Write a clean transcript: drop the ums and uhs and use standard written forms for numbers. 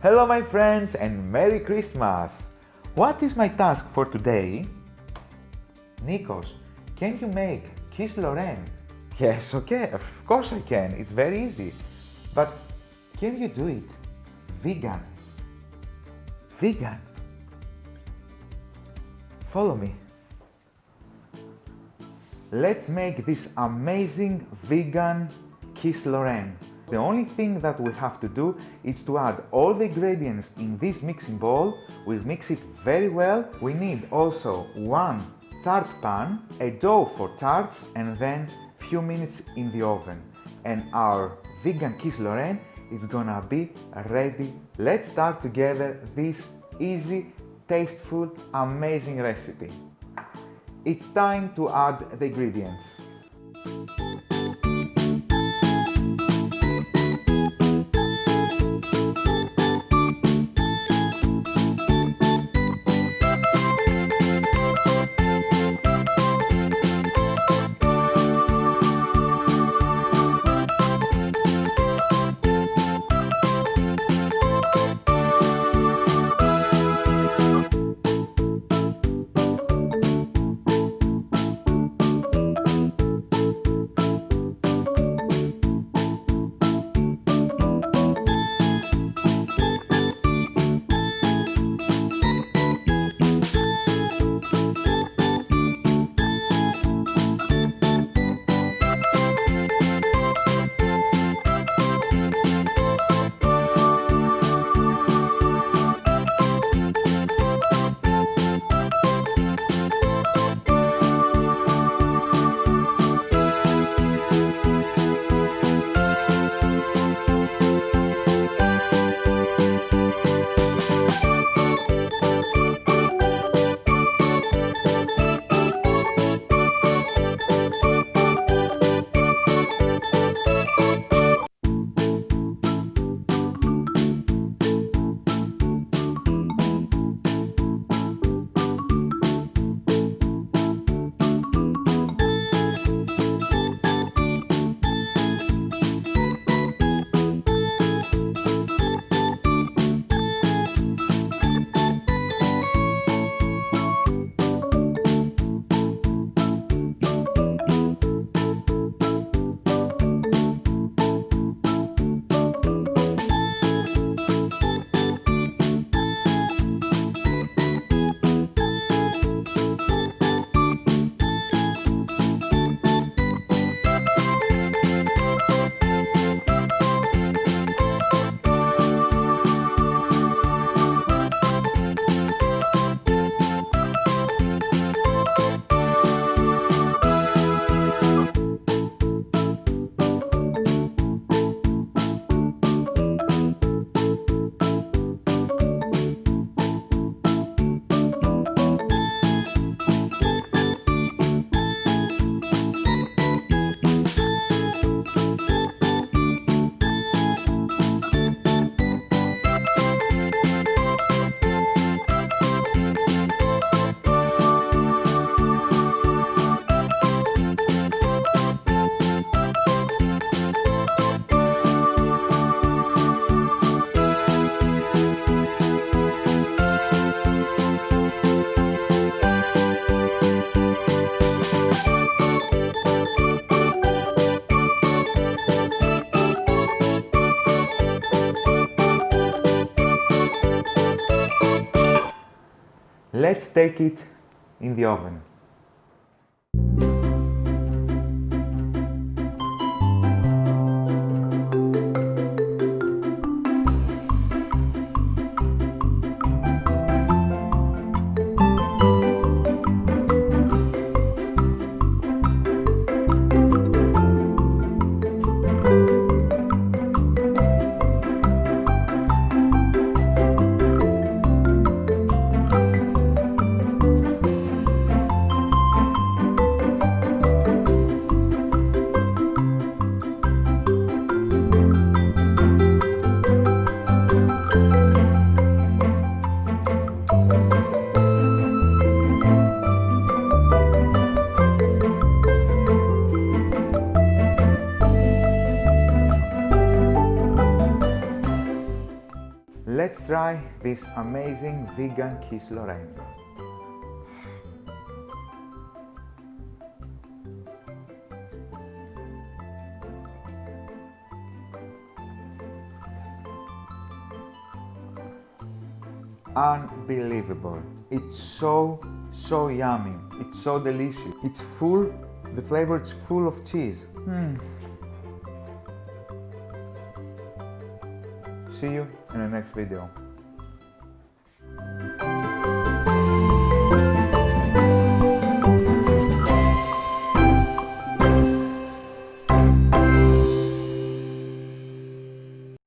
Hello my friends and Merry Christmas! What is my task for today? Nikos, can you make quiche lorraine? Yes, okay, of course I can, it's very easy. But can you do it vegan? Vegan? Follow me. Let's make this amazing vegan quiche lorraine. The only thing that we have to do is to add all the ingredients in this mixing bowl. We'll mix it very well. We need also one tart pan, a dough for tarts, and then few minutes in the oven. And our vegan quiche lorraine is gonna be ready. Let's start together this easy, tasteful, amazing recipe. It's time to add the ingredients. Let's take it in the oven. let's try this amazing vegan quiche Lorraine. Unbelievable. It's so yummy. It's so delicious. It's full, the flavor is full of cheese. See you in the next video.